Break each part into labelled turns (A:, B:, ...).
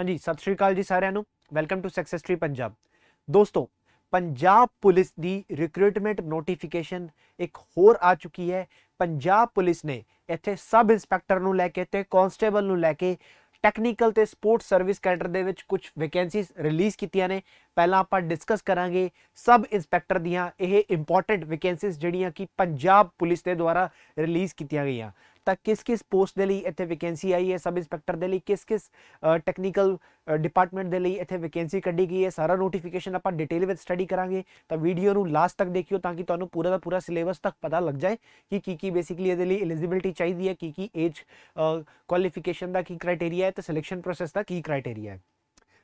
A: हाँ जी, सत श्री अकाल जी साਰਿਆਂ ਨੂੰ। Welcome to success tree Punjab. ਦੋਸਤੋ, ਪੰਜਾਬ ਪੁਲਿਸ ਦੀ ਰਿਕਰੂਟਮੈਂਟ ਨੋਟੀਫਿਕੇਸ਼ਨ ਇੱਕ ਹੋਰ ਆ ਚੁੱਕੀ ਹੈ। ਪੰਜਾਬ ਪੁਲਿਸ ਨੇ ਇੱਥੇ ਸਬ ਇੰਸਪੈਕਟਰ ਨੂੰ ਲੈ ਕੇ ਤੇ ਕਾਂਸਟੇਬਲ ਨੂੰ ਲੈ ਕੇ ਟੈਕਨੀਕਲ ਤੇ ਸਪੋਰਟਸ ਸਰਵਿਸ ਕੈਡਰ ਦੇ ਵਿੱਚ ਕੁਝ ਵੈਕੈਂਸੀਜ਼ ਰਿਲੀਜ਼ ਕੀਤੀਆਂ ਨੇ। ਪਹਿਲਾਂ ਆਪਾਂ ਡਿਸਕਸ ਕਰਾਂਗੇ ਸਬ ਇੰਸਪੈਕਟਰ ਦੀਆਂ ਇਹ ਇੰਪੋਰਟੈਂਟ ਵੈਕੈਂਸੀਜ਼ ਜਿਹੜੀਆਂ ਕਿ ਪੰਜਾਬ ਪੁਲਿਸ ਦੇ ਦੁਆਰਾ ਰਿਲੀਜ਼ ਕੀਤੀਆਂ ਗਈਆਂ। ਤਾਂ ਕਿਸ ਕਿਸ ਪੋਸਟ ਦੇ ਲਈ ਇੱਥੇ ਵੈਕੈਂਸੀ ਆਈ ਹੈ, ਸਬ ਇੰਸਪੈਕਟਰ ਦੇ ਲਈ ਕਿਸ ਕਿਸ ਟੈਕਨੀਕਲ ਡਿਪਾਰਟਮੈਂਟ ਦੇ ਲਈ ਇੱਥੇ ਵੈਕੈਂਸੀ ਕੱਢੀ ਗਈ ਹੈ, ਸਾਰਾ ਨੋਟੀਫਿਕੇਸ਼ਨ ਆਪਾਂ ਡਿਟੇਲ ਵਿੱਚ ਸਟੱਡੀ ਕਰਾਂਗੇ। ਤਾਂ ਵੀਡੀਓ ਨੂੰ ਲਾਸਟ ਤੱਕ ਦੇਖਿਓ ਤਾਂ ਕਿ ਤੁਹਾਨੂੰ ਪੂਰਾ ਦਾ ਪੂਰਾ ਸਿਲੇਬਸ ਤੱਕ ਪਤਾ ਲੱਗ ਜਾਏ ਕਿ ਕੀ ਬੇਸਿਕਲੀ ਇਹਦੇ ਲਈ ਐਲੀਜੀਬਿਲਿਟੀ ਚਾਹੀਦੀ ਹੈ, ਕੀ ਏਜ ਕੁਆਲੀਫਿਕੇਸ਼ਨ ਦਾ ਕੀ ਕ੍ਰਾਈਟੇਰੀਆ ਹੈ ਤੇ ਸਿਲੈਕਸ਼ਨ ਪ੍ਰੋਸੈਸ ਦਾ ਕੀ ਕ੍ਰਾਈਟੇਰੀਆ ਹੈ।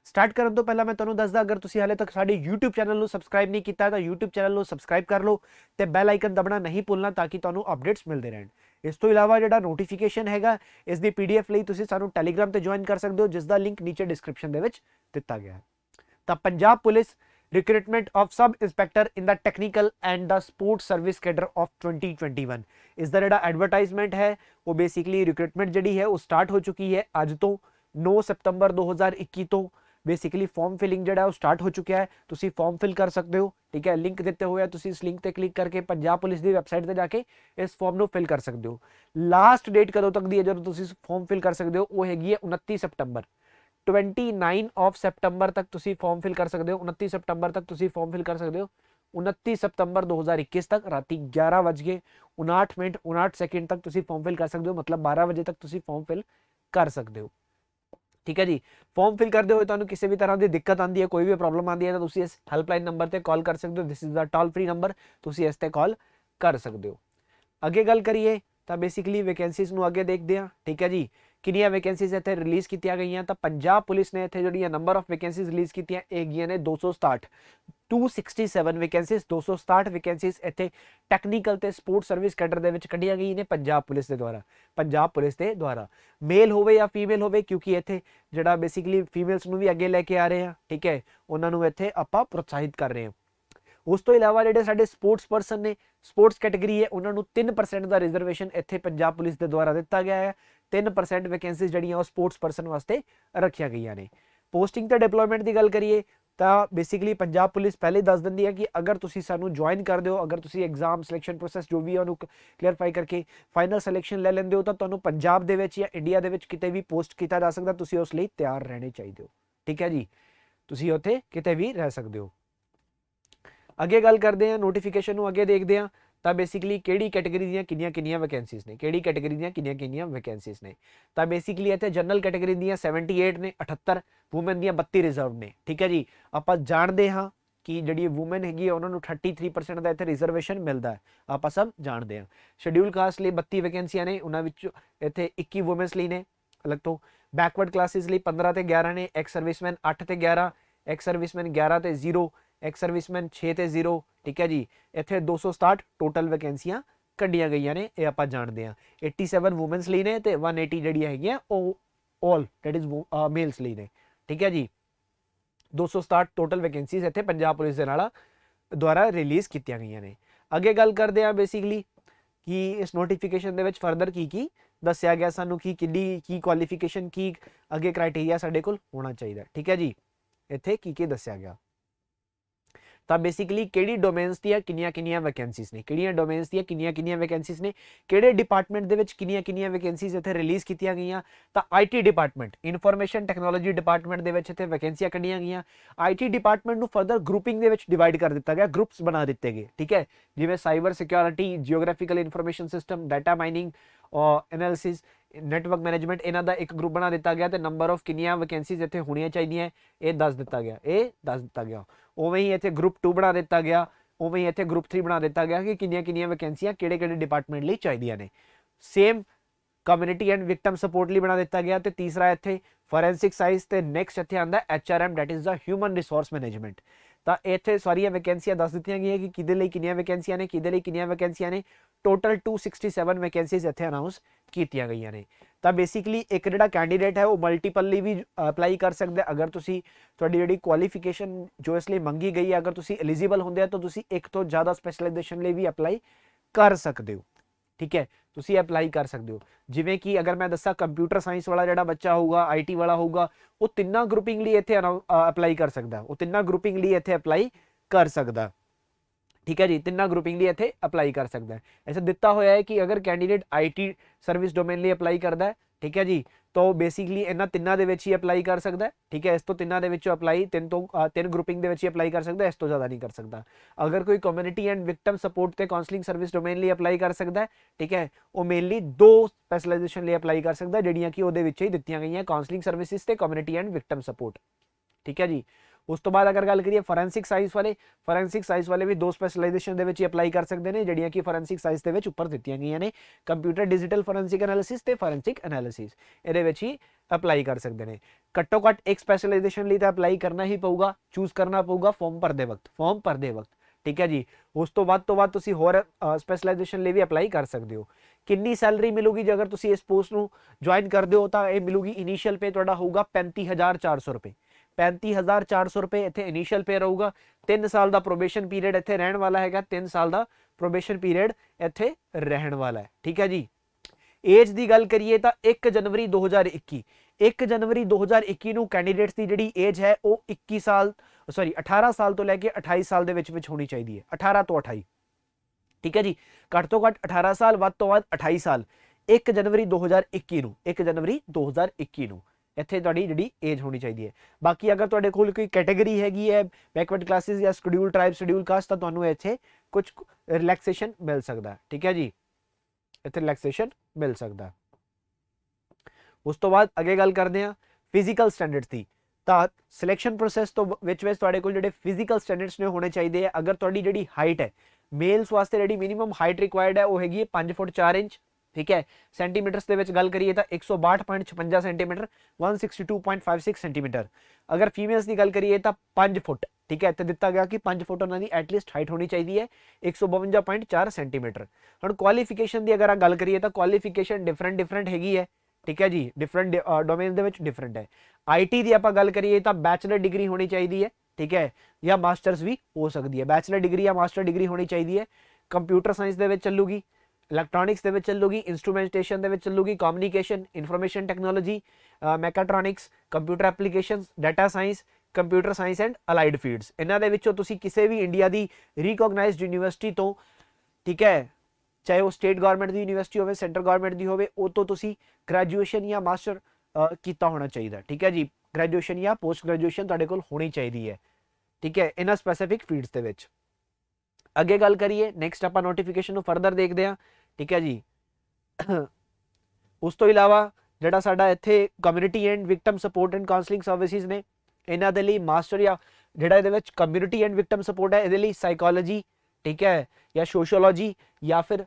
A: ਸਟਾਰਟ ਕਰਨ ਤੋਂ ਪਹਿਲਾਂ ਮੈਂ ਤੁਹਾਨੂੰ ਦੱਸਦਾ, ਅਗਰ ਤੁਸੀਂ ਹਾਲੇ ਤੱਕ ਸਾਡੇ YouTube ਚੈਨਲ ਨੂੰ ਸਬਸਕ੍ਰਾਈਬ ਨਹੀਂ ਕੀਤਾ ਤਾਂ YouTube ਚੈਨਲ ਨੂੰ ਸਬਸਕ੍ਰਾਈਬ ਕਰ ਲਓ ਤੇ ਬੈਲ ਆਈਕਨ ਦਬਣਾ ਨਹੀਂ ਭੁੱਲਣਾ ਤਾਂ ਕਿ ਤੁਹਾਨੂੰ ਅਪਡੇਟਸ ਮਿਲਦੇ ਰਹਿਣ। ਇਸ ਤੋਂ ਇਲਾਵਾ ਜਿਹੜਾ ਨੋਟੀਫਿਕੇਸ਼ਨ ਹੈਗਾ ਇਸ ਦੀ PDF ਲਈ ਤੁਸੀਂ ਸਾਨੂੰ ਟੈਲੀਗ੍ਰਾਮ ਤੇ ਜੁਆਇਨ ਕਰ ਸਕਦੇ ਹੋ, ਜਿਸ ਦਾ ਲਿੰਕ ਨੀਚੇ ਡਿਸਕ੍ਰਿਪਸ਼ਨ ਦੇ ਵਿੱਚ ਦਿੱਤਾ ਗਿਆ ਹੈ। ਤਾਂ Punjab police recruitment of sub inspector in the technical and the sports service cadre of 2021 ਇਸ ਦਾ ਜਿਹੜਾ ਐਡਵਰਟਾਈਜ਼ਮੈਂਟ ਹੈ ਉਹ ਬੇਸਿਕਲੀ ਰਿਕਰੂਟਮੈਂਟ ਜਿਹੜੀ ਹੈ ਉਹ ਸਟਾਰਟ ਹੋ ਚੁੱਕੀ ਹੈ ਅੱਜ ਤੋਂ 9 ਸਤੰਬਰ 2021 ਤੋਂ। बेसिकली फॉर्म फिलिंग जो है वो स्टार्ट हो चुका है, तुसी फॉर्म फिल कर सकते हो। ठीक है, लिंक देते हुए तुसी इस लिंक पे क्लिक करके पंजाब पुलिस की वैबसाइट पे जाके इस फॉर्म को फिल कर सकते हो। लास्ट डेट कदों तक दी है जो तुसी फॉर्म फिल कर सकते हो वो हैगी है 29 सितंबर। 29 ऑफ सितंबर तक तुसी फॉर्म फिल कर सकते हो। 29 सितंबर तक तुसी फॉर्म फिल कर सकते हो। 29 सितंबर 2021 तक राती 11:59 तक तुसी फॉर्म फिल कर सकते हो, मतलब 12 बजे तक तुसी फॉर्म फिल कर सकते हो। ठीक है जी, फॉर्म फिल करते हुए तुहानू किसी भी तरह की दिक्कत आती है, कोई भी प्रॉब्लम आती है तो तुसी इस हेल्पलाइन नंबर पर कॉल कर सकते हो। This is the toll free number, तुसी इस ते कॉल कर सकते हो। अगे गल करिए तो बेसिकली वैकेंसीज नू अगे देखते हैं। ठीक है जी, किनिया वैकेंसीज इत्थे रिलीज़ की गई। तो पंजाब पुलिस ने इत्थे जिहड़ियां नंबर ऑफ वैकेंसीज रिलीज़ कीतियां हैगियां ने 267 267 वैकेंसीज 267 वैकेंसीज इत्थे टैक्नीकल ते स्पोर्ट्स सर्विस कैडर दे विच कढ़ियां गई ने पंजाब पुलिस दे द्वारा। पंजाब पुलिस दे द्वारा मेल होवे या फीमेल होवे, क्योंकि इत्थे जिहड़ा बेसिकली फीमेल्स नू भी अगे लैके आ रहे हैं। ठीक है, उन्हां नू इत्थे आपां प्रोत्साहित कर रहे हैं। उस तो इलावा जिहड़े साडे स्पोर्ट्स पर्सन ने, स्पोर्ट्स कैटेगरी है, उन्होंने 3% का रिजर्वेशन इत्थे पंजाब पुलिस के द्वारा दिता गया है। 3% वैकेंसीज जिहड़ियां स्पोर्ट्स पर्सन वास्ते रखिया गई ने। पोस्टिंग ते डिप्लॉयमेंट की गल करिए तो बेसिकली पंजाब पुलिस पहले दस दिंदी है कि अगर तुसी सानू ज्वाइन कर दो, अगर तुसी एग्जाम सिलेक्शन प्रोसैस जो भी है उन्होंने क्लीयरफाई करके फाइनल सिलेक्शन ले लेंदे हो तो तुहानू पंजाब दे विच या इंडिया दे विच किते भी पोस्ट किया जा सकदा, तुसी उस लई तैयार रहने चाहिए हो। ठीक है जी, तुसी उत्थे किते भी रह सकते हो। अगे गल करते हैं नोटिफिकेशन नू अगे देखते हैं तो बेसिकली किहड़ी कैटेगरी दी किनियां वैकेंसीज ने, किहड़ी कैटेगरी दी किनियां वैकेंसीज ने। तो बेसिकली इत्थे जनरल कैटेगरी दी 78 ने 78, वूमेन दी 32 रिजर्व ने। ठीक है जी, आप जानते हाँ कि जी वूमेन हैगी उन्होंने 33% का इत्थे रिजर्वेशन मिलता है, आप सब जानते हैं। शेड्यूल कास्ट लिए 32 वैकेंसियां ने, उन्होंने इत्थे 21 वूमेनस लिए ने अलग तो। बैकवर्ड क्लासिस लिए 15 ते 11 ने, एक्स सर्विसमैन 8 ते 11, एक्स सर्विसमैन 11 ते 0, एक्स सर्विसमैन 6 ते 0। ठीक है जी, इत्थे 267 टोटल वैकेंसियां कढ़ियां गई ने, ये आप जानते हैं। 87 वूमेनस लिए ने ते 180 जिहड़ियां हैगियां ऑल दैट इज मेल्स लिए ने। ठीक है जी, 267 टोटल वैकेंसीज इत्थे पंजाब पुलिस दे नाल द्वारा रिलीज़ कीतियां गईयां ने। अगे गल करते हैं बेसिकली कि इस नोटिफिकेशन दे विच फर्दर की दस्सिया गया सानू कि की क्वालीफिकेशन की अगे क्राइटेरिया साडे कोल होना चाहिए। ठीक है जी, इत्थे की दस्सिया गया। तो बेसिकली किहड़ी डोमेन्स दी किनियां वैकेंसीज ने, किहड़ियां डोमेन्स दी किनियां वैकेंसीज ने, किहड़े डिपार्टमेंट दे विच किनियां वैकेंसीज इत्थे रिलीज़ कीतियां गईयां। तो IT department, information technology department दे विच इत्थे वैकेंसियां कढ़ियां गईयां। IT डिपार्टमेंट नूं फर्दर ग्रुपिंग दे विच डिवाइड कर दिता गया, ग्रुप्स बना दिते गए। ठीक है, जिवें cyber security, geographical information system, data mining और एनालिसिस, नैटवर्क मैनेजमेंट, इन्हां दा एक ग्रुप बना दिता गया। तो नंबर ऑफ किनियां वैकेंसीज इत्थे होणियां चाहीदियां ये दस दिता गया। उवें ही इत्थे ग्रुप 2 बना दिता गया, उवें ही इत्थे ग्रुप 3 बना दिता गया कि किनियां वैकेंसियां किहड़े डिपार्टमेंट लई चाहीदियां ने। Same community and victim support लई बना दिता गया। तो तीसरा इत्थे फॉरेंसिक साइंस, ते नैक्सट इत्थे आंदा HRM that is the human resource management. तो इत्थे सारियां वैकेंसियां दस दित्तियां गईयां कि किहदे लई किनियां वैकेंसियां ने, किहदे लई किनियां वैकेंसियां ने। टोटल 267 वैकेंसीज इत्थे अनाउंस कीतियां गईयां ने। तो बेसिकली एक जिहड़ा कैंडीडेट है वो मल्टीपल लिए भी अपलाई कर सकते हैं। अगर तुसी तुहाडी जिहड़ी क्वालीफिकेशन जो इसलिए मंगी गई है, अगर तुसी एलिजिबल होंदे हो तो तुसी एक तो ज़्यादा स्पैशलाइजेशन लिए भी अपलाई कर सकते हो। ठीक है, ਤੁਸੀਂ ਅਪਲਾਈ ਕਰ ਸਕਦੇ ਹੋ। ਜਿਵੇਂ ਕਿ ਅਗਰ ਮੈਂ ਦੱਸਾਂ ਕੰਪਿਊਟਰ ਸਾਇੰਸ ਵਾਲਾ ਜਿਹੜਾ ਬੱਚਾ ਹੋਊਗਾ, ਆਈਟੀ ਵਾਲਾ ਹੋਊਗਾ, ਉਹ ਤਿੰਨਾਂ ਗਰੁੱਪਿੰਗ ਲਈ ਇੱਥੇ ਅਪਲਾਈ ਕਰ ਸਕਦਾ, ਉਹ ਤਿੰਨਾਂ ਗਰੁੱਪਿੰਗ ਲਈ ਇੱਥੇ ਅਪਲਾਈ ਕਰ ਸਕਦਾ। ठीक है जी, तिन्ना ग्रुपिंग लिए इत्थे अप्लाई कर सकता है। ऐसा दिता होया है कि अगर कैंडीडेट आईटी सर्विस डोमेन लिए अप्लाई करता है, ठीक है जी, तो बेसिकली इन्हां तिन्ना दे विच ही अप्लाई कर सकता है। ठीक है, इस तो तिन्ना दे विच अप्लाई तीन ग्रुपिंग दे विच ही अप्लाई कर सकता है, इस तो ज़्यादा नहीं कर सकता। अगर कोई कम्युनिटी एंड विक्टिम सपोर्ट ते काउंसलिंग सर्विस डोमेन लिए अप्लाई कर सकता है, ठीक है, वो मेनली 2 स्पैशलाइजेशन लिए अप्लाई कर सकता है, जिहड़ियां कि उहदे विच ही दित्तियां गईयां, काउंसलिंग सर्विसिज ते कम्युनिटी एंड विक्टिम सपोर्ट। ठीक है जी, उस तो बाद अगर गल करिए फॉरेंसिक साइंस वाले भी 2 स्पैशलाइजेशन दे विच अप्लाई कर सकते हैं, जिहड़ियां कि फॉरेंसिक साइंस दे विच उपर दित्तियां गईयां ने, कंप्यूटर डिजिटल फॉरेंसिक एनालिसिस ते फॉरेंसिक एनालिसिस, इहदे विच ही अप्लाई कर सकते हैं। घट्टो घट एक स्पैशलाइजेशन लिए तो अप्लाई करना ही पऊगा, चूज करना पऊगा फॉर्म भरते वक्त। ठीक है जी, उस तो बाद तुसीं होर स्पैशलाइजेशन लिए भी अप्लाई कर सकते हो। कितनी सैलरी मिलूगी जे अगर तुसीं इस पोस्ट नूं ज्वाइन करदे हो, तो ये मिलूगी इनीशियल पे तुहाडा होऊगा 35,400 रुपए। 35,400 रुपए इत्थे इनीशियल पे रहूगा। 3 साल का प्रोबेशन पीरियड इत्थे रहन वाला है, 3 साल का प्रोबेशन पीरियड इत्थे रहन वाला है। ठीक है जी, एज की गल करिए तो 1 जनवरी 2021 नूं कैंडीडेट्स की जिहड़ी एज है वो 18 साल तो लैके 28 साल दे विच होनी चाहिए है, 18 तो 28। ठीक है जी, घट तो घट 18 साल, वध तो वध 28 साल 1 जनवरी 2021 नूं इत्थे तुहाडी जिहड़ी एज होनी चाहिए है। बाकी अगर तुहाडे कोल कोई कैटेगरी हैगी है बैकवर्ड क्लासिस या शेड्यूल ट्राइब शेड्यूल कास्ट, तो तुहानूं इत्थे कुछ रिलैक्सेशन मिल सकता है। ठीक है जी, इत्थे रिलैक्सेशन मिल सकता है। उस तो बाद अगे गल करते हैं फिजिकल स्टैंडर्ड्स की। तो सिलेक्शन प्रोसैस तो विच तुहाडे कोल जिहड़े फिजिकल स्टैंडर्ड्स ने होने चाहिए है। अगर तुहाडी जिहड़ी हाइट है, मेल्स वास्ते जिहड़ी मिनिमम हाइट रिक्वायर्ड है वो हैगी 5 फुट 4 इंच। ठीक है, सेंटीमीटर्स के विच गल करिए तो 162.56 सेंटीमीटर 162.56 सेंटीमीटर। अगर फीमेल्स की गल करिए तो 5 फुट। ठीक है, इत्थे दिता गया कि 5 फुट उन्होंने एटलीस्ट हाइट होनी चाहिए है 152.4 सेंटीमीटर। हम क्वालिफिकेशन की अगर गल करिए तो क्वालिफिकेशन डिफरेंट हैगी है। ठीक है जी, डिफरेंट डोमेन दे विच डिफरेंट है। आईटी की आप गल करिए तो बैचलर डिग्री होनी चाहिए है। ठीक है, या मास्टर्स भी हो सकती है, बैचलर डिग्री या मास्टर डिग्री होनी चाहिए है। कंप्यूटर साइंस दे विच चलूगी, इलैक्ट्रॉनिक्स दे विच चलूगी, इंस्ट्रूमेंटेशन दे विच चलूगी, communication information technology, mechatronics, computer applications, data science, computer science and allied fields. इन्हां दे विचों तुसीं किसी भी इंडिया की रिकॉगनाइज्ड यूनीवर्सिटी तो, ठीक है, चाहे वो स्टेट गवर्नमेंट की यूनीवर्सिटी हो, सेंट्रल गवर्नमेंट की हो, तो तुसीं ग्रैजुएशन या मास्टर किया होना चाहिए। ठीक है जी, ग्रैजुएशन या पोस्ट ग्रैजुएशन तुहाडे कोल होनी चाहिए है। ठीक है, इन्हां स्पैसिफिक फील्ड्स दे विच। अगे गल करिए नैक्सट आप नोटिफिकेशन फरदर देखते हैं। ठीक है जी, उस तो इलावा जिहड़ा साडा इत्थे community and victim support and counselling services ने, इन्हां दे लई मास्टर या जिहड़ा इहदे विच कम्युनिटी एंड विक्टिम सपोर्ट है, इहदे लई साइकोलॉजी, ठीक है, या सोशियोलॉजी या फिर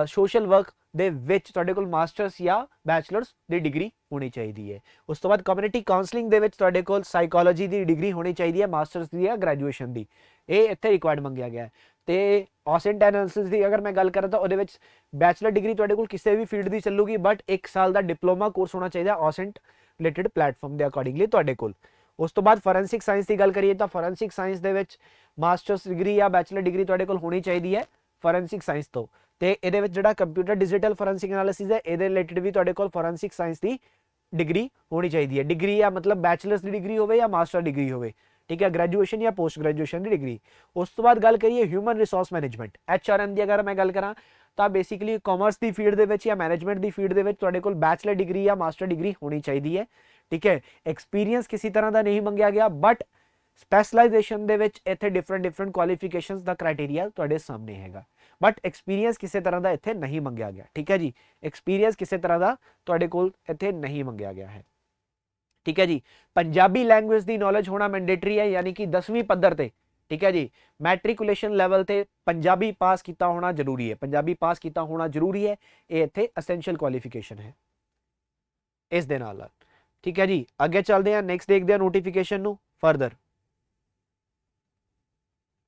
A: सोशल वर्क दे विच तुहाडे कोल मास्टर्स या बैचलर्स की डिग्री होनी चाहिए है। उस तो बाद कम्युनिटी काउंसलिंग दे विच तुहाडे कोल साइकोलॉजी की डिग्री होनी चाहिए है, मास्टर्स की या ग्रैजुएशन की, ये इत्थे रिक्वायर्ड मंगया गया है। तो ऑसेंट एनालिसिस की अगर मैं गल करा तो उहदे विच बैचलर डिग्री तुहाडे कोल किसी भी फील्ड की चलूगी, बट 1 साल का डिप्लोमा कोर्स होना चाहिए ऑसेंट रिलेटेड प्लेटफॉर्म के अकॉर्डिंगली तुहाडे कोल। उस तो बाद फॉरेंसिक साइंस की गल करिए तो फॉरेंसिक साइंस दे विच मास्टर्स डिग्री या बैचलर डिग्री तुहाडे कोल होनी चाहिए है फॉरेंसिक साइंस तो। इहदे विच जिहड़ा कंप्यूटर डिजिटल फॉरेंसिक एनालिसिस है, इहदे रिलेटेड भी तुहाडे कोल फॉरेंसिक साइंस की डिग्री होनी चाहिए है। डिग्री या मतलब बैचलर्स की डिग्री होवे या मास्टर डिग्री होवे, ठीक है, ग्रैजुएशन या पोस्ट ग्रैजुएशन की डिग्री। उस तो बाद गल करिए ह्यूमन रिसोर्स मैनेजमेंट HRM की अगर मैं गल करा तो बेसिकली कॉमर्स की फील्ड दे विच या मैनेजमेंट की फील्ड दे विच तुहाडे कोल बैचलर डिग्री या मास्टर डिग्री होनी चाहिए है। ठीक है, एक्सपीरियंस किसी तरह का नहीं मंगया गया, बट स्पैशलाइजेशन दे विच इत्थे डिफरेंट क्वालिफिकेशंस का क्राइटेरिया तुहाडे सामने हैगा, बट एक्सपीरियंस किसी तरह का इत्थे नहीं मंगया गया। ठीक है जी, एक्सपीरियंस किसी तरह का तुहाडे कोल इत्थे नहीं मंगया गया है। ठीक है जी, पंजाबी लैंग्वेज की नॉलेज होना मैंडेटरी है, यानी कि 10वीं पद्धर ते, ठीक है जी, मैट्रिकुलेशन लैवल ते पंजाबी पास किया होना जरूरी है, पंजाबी पास किया होना जरूरी है, ये इत्थे एसेंशियल क्वालिफिकेशन है इस दे नाल। ठीक है जी, अगे चलते हैं, नैक्सट देखते हैं नोटिफिकेशन नू फरदर।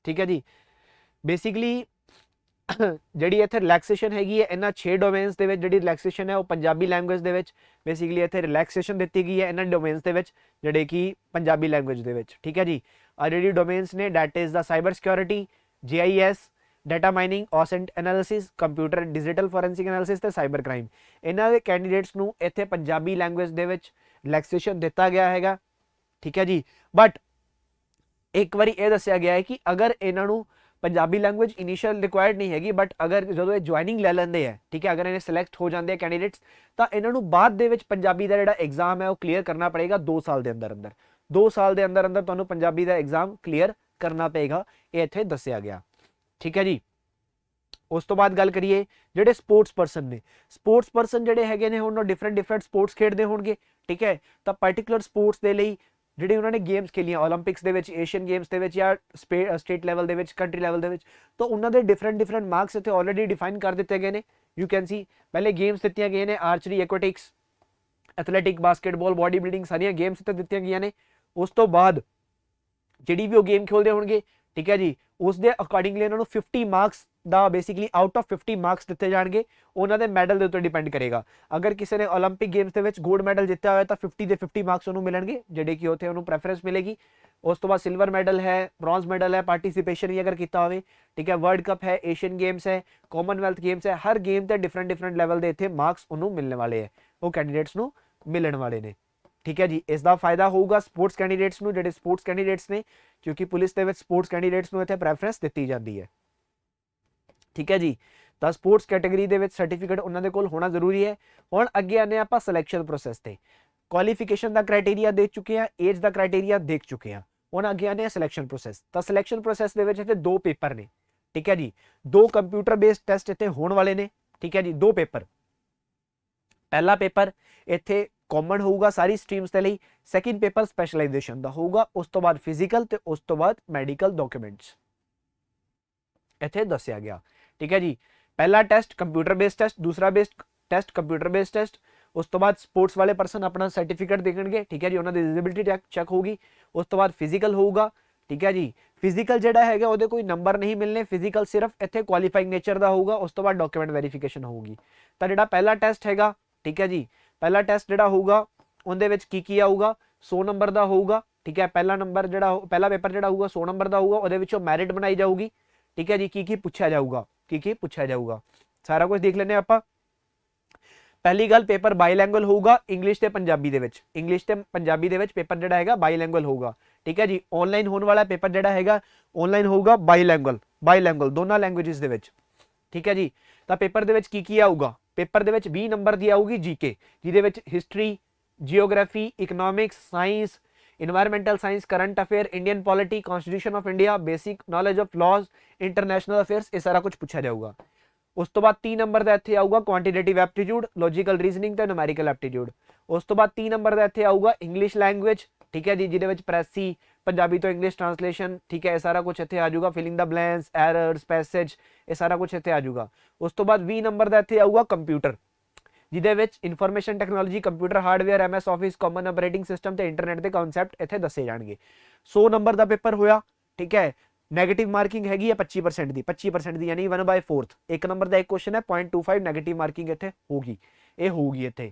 A: ठीक है जी, बेसिकली जिहड़ी इत्थे रिलैक्सेशन हैगी है इन्हां 6 डोमेन्स दे विच, जिहड़ी रिलैक्सेशन है वो Punjabi language they which basically इत्थे रिलैक्सेशन दित्ती गई है इन्हां डोमेन्स दे विच जिहड़े कि पंजाबी लैंग्वेज दे विच। ठीक है जी, आ जिहड़ी डोमेन्स ने that is the cyber security, GIS, data mining, OSINT analysis, computer digital forensic analysis ਤੇ ਸਾਈਬਰ ਕ੍ਰਾਈਮ। ਇਹਨਾਂ ਦੇ ਕੈਂਡੀਡੇਟਸ ਨੂੰ ਇੱਥੇ ਪੰਜਾਬੀ ਲੈਂਗੁਏਜ ਦੇ ਵਿੱਚ ਰਿਲੈਕਸੇਸ਼ਨ ਦਿੱਤਾ ਗਿਆ ਹੈਗਾ, ਠੀਕ ਹੈ ਜੀ। ਬਟ ਇੱਕ ਵਾਰੀ ਇਹ ਦੱਸਿਆ ਗਿਆ ਹੈ ਕਿ ਅਗਰ ਇਹਨਾਂ ਨੂੰ ਪੰਜਾਬੀ ਲੈਂਗੁਏਜ ਇਨੀਸ਼ੀਅਲ ਰਿਕੁਆਇਰਡ ਨਹੀਂ ਹੈਗੀ, ਬਟ ਅਗਰ ਜਦੋਂ ਇਹ ਜੁਆਇਨਿੰਗ ਲੈ ਲੈਂਦੇ ਆ, ਠੀਕ ਹੈ, ਅਗਰ ਇਹਨੇ ਸਿਲੈਕਟ ਹੋ ਜਾਂਦੇ ਆ ਕੈਂਡੀਡੇਟਸ, ਤਾਂ ਇਹਨਾਂ ਨੂੰ ਬਾਅਦ ਦੇ ਵਿੱਚ ਪੰਜਾਬੀ ਦਾ ਜਿਹੜਾ ਐਗਜ਼ਾਮ ਹੈ ਉਹ ਕਲੀਅਰ ਕਰਨਾ ਪੜੇਗਾ 2 ਸਾਲ ਦੇ ਅੰਦਰ ਅੰਦਰ। 2 ਸਾਲ ਦੇ ਅੰਦਰ ਅੰਦਰ ਤੁਹਾਨੂੰ ਪੰਜਾਬੀ ਦਾ ਐਗਜ਼ਾਮ ਕਲੀਅਰ ਕਰਨਾ ਪਏਗਾ, ਇਹ ਇੱਥੇ ਦੱਸਿਆ ਗਿਆ, ਠੀਕ ਹੈ ਜੀ। ਉਸ ਤੋਂ ਬਾਅਦ ਗੱਲ ਕਰੀਏ ਜਿਹੜੇ ਸਪੋਰਟਸ ਪਰਸਨ ਨੇ, ਸਪੋਰਟਸ ਪਰਸਨ ਜਿਹੜੇ ਹੈਗੇ ਨੇ ਹੁਣ ਉਹ ਡਿਫਰੈਂਟ ਸਪੋਰਟਸ ਖੇਡਦੇ ਹੋਣਗੇ, ਠੀਕ ਹੈ। ਤਾਂ ਪਾਰਟਿਕੂਲਰ ਸਪੋਰਟਸ ਦੇ ਲਈ ਜਿਹੜੇ ਉਹਨਾਂ ਨੇ ਗੇਮਸ ਖੇਲੀਆਂ ਓਲੰਪਿਕਸ ਦੇ ਵਿੱਚ, ਏਸ਼ੀਅਨ ਗੇਮਸ ਦੇ ਵਿੱਚ ਜਾਂ ਸਟੇਟ ਲੈਵਲ ਦੇ ਵਿੱਚ, ਕੰਟਰੀ ਲੈਵਲ ਦੇ ਵਿੱਚ, ਤਾਂ ਉਹਨਾਂ ਦੇ ਡਿਫਰੈਂਟ ਮਾਰਕਸ ਇੱਥੇ ਆਲਰੇਡੀ ਡਿਫਾਈਨ ਕਰ ਦਿੱਤੇ ਗਏ ਨੇ। ਯੂ ਕੈਨ ਸੀ ਪਹਿਲੇ ਗੇਮਸ ਦਿੱਤੀਆਂ ਗਈਆਂ ਨੇ, archery, aquatics, athletic, basketball, body building, ਸਾਰੀਆਂ ਗੇਮਸ ਇੱਥੇ ਦਿੱਤੀਆਂ ਗਈਆਂ ਨੇ। ਉਸ ਤੋਂ ਬਾਅਦ ਜਿਹੜੀ ਵੀ ਉਹ ਗੇਮ ਖੇਡਦੇ ਹੋਣਗੇ, ਠੀਕ ਹੈ ਜੀ, ਉਸ ਦੇ ਅਕੋਰਡਿੰਗਲੀ ਉਹਨਾਂ ਨੂੰ 50 ਮਾਰਕਸ ਦਾ ਬੇਸਿਕਲੀ ਆਊਟ ਆਫ 50 ਮਾਰਕਸ ਦਿੱਤੇ ਜਾਣਗੇ, ਉਹਨਾਂ ਦੇ ਮੈਡਲ ਦੇ ਉੱਤੇ ਡਿਪੈਂਡ ਕਰੇਗਾ। ਅਗਰ ਕਿਸੇ ਨੇ ਓਲੰਪਿਕ ਗੇਮਸ ਦੇ ਵਿੱਚ ਗੋਲਡ ਮੈਡਲ ਜਿੱਤਿਆ ਹੋਇਆ ਤਾਂ 50 ਦੇ 50 ਮਾਰਕਸ ਉਹਨੂੰ ਮਿਲਣਗੇ, ਜਿਹੜੇ ਕਿ ਉੱਥੇ ਉਹਨੂੰ ਪ੍ਰੈਫਰੈਂਸ ਮਿਲੇਗੀ। ਉਸ ਤੋਂ ਬਾਅਦ ਸਿਲਵਰ ਮੈਡਲ ਹੈ, ਬ੍ਰੌਂਜ਼ ਮੈਡਲ ਹੈ, ਪਾਰਟੀਸਿਪੇਸ਼ਨ ਵੀ ਅਗਰ ਕੀਤਾ ਹੋਵੇ, ਠੀਕ ਹੈ, ਵਰਲਡ ਕੱਪ ਹੈ, ਏਸ਼ੀਅਨ ਗੇਮਸ ਹੈ, ਕਾਮਨਵੈਲਥ ਗੇਮਸ ਹੈ, ਹਰ ਗੇਮ ਤੇ ਡਿਫਰੈਂਟ ਲੈਵਲ ਦੇ ਇੱਥੇ ਮਾਰਕਸ ਉਹਨੂੰ ਮਿਲਣ ਵਾਲੇ ਹੈ, ਉਹ ਕੈਂਡੀਡੇਟਸ ਨੂੰ ਮਿਲਣ ਵਾਲੇ ਨੇ, ਠੀਕ ਹੈ ਜੀ। ਇਸ ਦਾ ਫਾਇਦਾ ਹੋਊਗਾ ਸਪੋਰਟਸ ਕੈਂਡੀਡੇਟਸ ਨੂੰ, ਜਿਹੜੇ ਸਪੋਰਟਸ ਕੈਂਡੀਡੇਟਸ ਨੇ, ਕਿਉਂਕਿ ਪੁਲਿਸ ਦੇ ਵਿੱਚ ਸਪੋਰਟਸ ਕੈਂਡੀਡੇਟਸ ਨੂੰ ਇੱਥੇ ਪ੍ਰੈਫਰੈਂਸ ਦਿੱਤੀ ਜਾਂਦੀ ਹੈ, ਠੀਕ ਹੈ ਜੀ। ਤਾਂ ਸਪੋਰਟਸ ਕੈਟਾਗਰੀ ਦੇ ਵਿੱਚ ਸਰਟੀਫਿਕੇਟ ਉਹਨਾਂ ਦੇ ਕੋਲ ਹੋਣਾ ਜ਼ਰੂਰੀ ਹੈ। ਹੁਣ ਅੱਗੇ ਆਨੇ ਆਪਾਂ ਸਿਲੈਕਸ਼ਨ ਪ੍ਰੋਸੈਸ ਤੇ। ਕੁਆਲੀਫਿਕੇਸ਼ਨ ਦਾ ਕ੍ਰਾਈਟੇਰੀਆ ਦੇਖ ਚੁੱਕੇ ਹਾਂ, ਏਜ ਦਾ ਕ੍ਰਾਈਟੇਰੀਆ ਦੇਖ ਚੁੱਕੇ ਹਾਂ, ਹੁਣ ਅੱਗੇ ਆਨੇ ਆ ਸਿਲੈਕਸ਼ਨ ਪ੍ਰੋਸੈਸ। ਤਾਂ ਸਿਲੈਕਸ਼ਨ ਪ੍ਰੋਸੈਸ ਦੇ ਵਿੱਚ ਇੱਥੇ 2 ਪੇਪਰ ਨੇ, ਠੀਕ ਹੈ ਜੀ, 2 ਕੰਪਿਊਟਰ ਬੇਸਡ ਟੈਸਟ ਇੱਥੇ ਹੋਣ ਵਾਲੇ ਨੇ, ਠੀਕ ਹੈ ਜੀ, 2 ਪੇਪਰ। ਪਹਿਲਾ ਪੇਪਰ ਇੱਥੇ ਕਾਮਨ ਹੋਊਗਾ ਸਾਰੀ ਸਟਰੀਮਸ ਦੇ ਲਈ, ਸੈਕਿੰਡ ਪੇਪਰ ਸਪੈਸ਼ਲਾਈਜੇਸ਼ਨ ਦਾ ਹੋਊਗਾ, ਉਸ ਤੋਂ ਬਾਅਦ ਫਿਜ਼ੀਕਲ ਤੇ ਉਸ ਤੋਂ ਬਾਅਦ ਮੈਡੀਕਲ ਡਾਕੂਮੈਂਟਸ ਇੱਥੇ ਦੱਸਿਆ ਗਿਆ, ਠੀਕ ਹੈ ਜੀ। ਪਹਿਲਾ ਟੈਸਟ ਕੰਪਿਊਟਰ ਬੇਸਡ ਟੈਸਟ, ਦੂਸਰਾ ਟੈਸਟ ਕੰਪਿਊਟਰ ਬੇਸਡ ਟੈਸਟ, ਉਸ ਤੋਂ ਬਾਅਦ ਸਪੋਰਟਸ ਵਾਲੇ ਪਰਸਨ ਆਪਣਾ ਸਰਟੀਫਿਕੇਟ ਦੇਖਣਗੇ, ਠੀਕ ਹੈ ਜੀ, ਉਹਨਾਂ ਦੀ ਐਲੀਜੀਬਿਲਿਟੀ ਚੈੱਕ ਹੋਊਗੀ। ਉਸ ਤੋਂ ਬਾਅਦ ਫਿਜ਼ੀਕਲ ਹੋਊਗਾ, ਠੀਕ ਹੈ ਜੀ। ਫਿਜ਼ੀਕਲ ਜਿਹੜਾ ਹੈਗਾ ਉਹਦੇ ਕੋਈ ਨੰਬਰ ਨਹੀਂ ਮਿਲਨੇ, ਫਿਜ਼ੀਕਲ ਸਿਰਫ ਇੱਥੇ ਕੁਆਲੀਫਾਈਂਗ ਨੇਚਰ ਦਾ ਹੋਊਗਾ। ਉਸ ਤੋਂ ਬਾਅਦ ਡਾਕੂਮੈਂਟ ਵੈਰੀਫਿਕੇਸ਼ਨ ਹੋਊਗੀ। ਤਾਂ ਜਿਹੜਾ ਪਹਿਲਾ ਟੈਸਟ ਹੈਗਾ, ਠੀਕ ਹੈ ਜੀ, ਪਹਿਲਾ ਟੈਸਟ ਜਿਹੜਾ ਹੋਊਗਾ ਉਹਦੇ ਵਿੱਚ ਕੀ ਆਊਗਾ, 100 ਨੰਬਰ ਦਾ ਹੋਊਗਾ, ਠੀਕ ਹੈ। ਪਹਿਲਾ ਪੇਪਰ ਜਿਹੜਾ ਹੋਊਗਾ 100 ਨੰਬਰ ਦਾ ਹੋਊਗਾ, ਉਹਦੇ ਵਿੱਚੋਂ ਮੈਰਿਟ ਬਣਾਈ ਜਾਊਗੀ, ਠੀਕ ਹੈ ਜੀ। ਕੀ ਪੁੱਛਿਆ ਜਾਊਗਾ, ਸਾਰਾ ਕੁਝ ਦੇਖ ਲੈਂਦੇ ਆਪਾਂ। ਪਹਿਲੀ ਗੱਲ, ਪੇਪਰ ਬਾਈਲੈਂਗੁਅਲ ਹੋਊਗਾ, ਇੰਗਲਿਸ਼ ਤੇ ਪੰਜਾਬੀ ਦੇ ਵਿੱਚ, ਇੰਗਲਿਸ਼ ਤੇ ਪੰਜਾਬੀ ਦੇ ਵਿੱਚ ਪੇਪਰ ਜਿਹੜਾ ਹੈਗਾ ਬਾਈਲੈਂਗੁਅਲ ਹੋਊਗਾ, ਠੀਕ ਹੈ ਜੀ। ਆਨਲਾਈਨ ਹੋਣ ਵਾਲਾ ਪੇਪਰ ਜਿਹੜਾ ਹੈਗਾ ਆਨਲਾਈਨ ਹੋਊਗਾ ਬਾਈਲੈਂਗੁਅਲ ਦੋਨਾਂ ਲੈਂਗੁਏजेस ਦੇ ਵਿੱਚ, ਠੀਕ ਹੈ ਜੀ। ਤਾਂ ਪੇਪਰ ਦੇ ਵਿੱਚ ਕੀ ਆਊਗਾ, ਪੇਪਰ ਦੇ ਵਿੱਚ 20 ਨੰਬਰ ਦੀ ਆਊਗੀ ਜੀਕੇ, ਜਿਹਦੇ ਵਿੱਚ history, geography, economics, science, environmental science, current affair, Indian polity, constitution of India, basic knowledge of laws, international affairs, ਇਹ ਸਾਰਾ ਕੁਝ ਪੁੱਛਿਆ ਜਾਊਗਾ। ਉਸ ਤੋਂ ਬਾਅਦ 3 ਨੰਬਰ ਦਾ ਇੱਥੇ ਆਊਗਾ ਕੁਆਂਟੀਟੇਟਿਵ ਐਪਟੀਟਿਊਡ, ਲੌਜੀਕਲ ਰੀਜ਼ਨਿੰਗ ਤੇ ਨੂਮੈਰੀਕਲ ਐਪਟੀਟਿਊਡ। ਉਸ ਤੋਂ ਬਾਅਦ 3 ਨੰਬਰ ਦਾ ਇੱਥੇ ਆਊਗਾ ਇੰਗਲਿਸ਼ ਲੈਂਗੁਏਜ, ਠੀਕ ਹੈ ਜੀ, ਜਿਹਦੇ ਵਿੱਚ ਪ੍ਰੈਸੀ, ਪੰਜਾਬੀ ਤੋਂ ਇੰਗਲਿਸ਼ ਟ੍ਰਾਂਸਲੇਸ਼ਨ, ਠੀਕ ਹੈ, ਇਹ ਸਾਰਾ ਕੁਝ ਇੱਥੇ ਆ ਜਾਊਗਾ। ਫਿਲਿੰਗ ਦਾ ਬਲੈਂਕਸ, ਐਰਰਸ, ਪੈਸੇਜ, ਇਹ ਸਾਰਾ ਕੁਝ ਇੱਥੇ ਆ ਜਾਊਗਾ। ਉਸ ਤੋਂ ਬਾਅਦ 20 ਨੰਬਰ ਦਾ ਇੱਥੇ ਆਊਗਾ ਕੰਪਿਊਟਰ, ਜਿਹਦੇ ਵਿੱਚ information technology, computer hardware, MS office, common operating system ਤੇ ਇੰਟਰਨੈਟ ਦੇ ਕਨਸੈਪਟ ਇੱਥੇ ਦੱਸੇ ਜਾਣਗੇ। 100 ਨੰਬਰ ਦਾ ਪੇਪਰ ਹੋਇਆ, ਠੀਕ ਹੈ। ਨੈਗੇਟਿਵ ਮਾਰਕਿੰਗ ਹੈਗੀ ਹੈ 25% ਦੀ, 25% ਦੀ ਯਾਨੀ 1/4। 1 ਨੰਬਰ ਦਾ ਇੱਕ ਕੁਐਸਚਨ ਹੈ 0.25 ਨੈਗੇਟਿਵ ਮਾਰਕਿੰਗ ਇੱਥੇ ਹੋਊਗੀ, ਇਹ ਹੋਊਗੀ ਇੱਥੇ।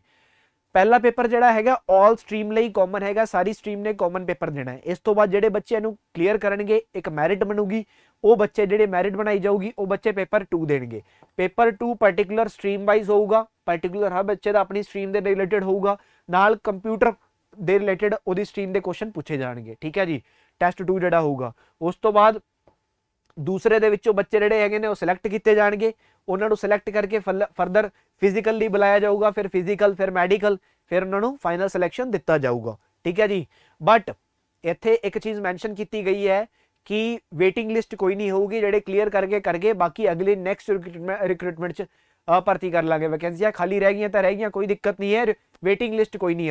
A: ਪਹਿਲਾ ਪੇਪਰ ਜਿਹੜਾ ਹੈਗਾ ਆਲ ਸਟਰੀਮ ਲਈ ਕਾਮਨ ਹੈਗਾ, ਸਾਰੀ ਸਟਰੀਮ ਨੇ ਕਾਮਨ ਪੇਪਰ ਦੇਣਾ ਹੈ। ਇਸ ਤੋਂ ਬਾਅਦ ਜਿਹੜੇ ਬੱਚੇ ਇਹਨੂੰ ਕਲੀਅਰ ਕਰਨਗੇ, ਇੱਕ ਮੈਰਿਟ ਬਣੂਗੀ, ਉਹ ਬੱਚੇ ਜਿਹੜੇ ਮੈਰਿਟ ਬਣਾਈ ਜਾਊਗੀ ਉਹ ਬੱਚੇ ਪੇਪਰ 2 ਦੇਣਗੇ। ਪੇਪਰ 2 ਪਾਰਟਿਕੂਲਰ ਸਟਰੀਮ ਵਾਈਜ਼ ਹੋਊਗਾ, ਪਾਰਟਿਕੂਲਰ ਹਰ ਬੱਚੇ ਦਾ ਆਪਣੀ ਸਟਰੀਮ ਦੇ ਰਿਲੇਟਡ ਹੋਊਗਾ, ਨਾਲ ਕੰਪਿਊਟਰ ਦੇ ਰਿਲੇਟਡ ਉਹਦੀ ਸਟਰੀਮ ਦੇ ਕੁਐਸਚਨ ਪੁੱਛੇ ਜਾਣਗੇ, ਠੀਕ ਹੈ ਜੀ। ਟੈਸਟ 2 ਜਿਹੜਾ ਹੋਊਗਾ, ਉਸ ਤੋਂ ਬਾਅਦ ਦੂਸਰੇ ਦੇ ਵਿੱਚੋਂ ਬੱਚੇ ਜਿਹੜੇ ਹੈਗੇ ਨੇ ਉਹ ਸਿਲੈਕਟ ਕੀਤੇ ਜਾਣਗੇ, ਉਹਨਾਂ ਨੂੰ ਸਿਲੈਕਟ ਕਰਕੇ ਫਰਦਰ ਫਿਜ਼ੀਕਲ ਲਈ ਬੁਲਾਇਆ ਜਾਊਗਾ, ਫਿਰ ਫਿਜ਼ੀਕਲ, ਫਿਰ ਮੈਡੀਕਲ, ਫਿਰ ਉਹਨਾਂ ਨੂੰ ਫਾਈਨਲ ਸਿਲੈਕਸ਼ਨ ਦਿੱਤਾ ਜਾਊਗਾ, ਠੀਕ ਹੈ ਜੀ। ਬਟ ਇੱਥੇ ਇੱਕ ਚੀਜ਼ ਮੈਂਸ਼ਨ ਕੀਤੀ ਗਈ ਹੈ ਕਿ ਵੇਟਿੰਗ ਲਿਸਟ ਕੋਈ ਨਹੀਂ ਹੋਊਗੀ, ਜਿਹੜੇ ਕਲੀਅਰ ਕਰਕੇ ਬਾਕੀ ਅਗਲੇ ਨੈਕਸਟ ਰਿਕਰੂਟਮੈਂਟ 'ਚ ਭਰਤੀ ਕਰ ਲਾਂਗੇ। ਵੈਕੈਂਸੀਆਂ ਖਾਲੀ ਰਹਿ ਗਈਆਂ ਤਾਂ ਰਹਿ ਗਈਆਂ, ਕੋਈ ਦਿੱਕਤ ਨਹੀਂ ਹੈ, ਵੇਟਿੰਗ ਲਿਸਟ ਕੋਈ ਨਹੀਂ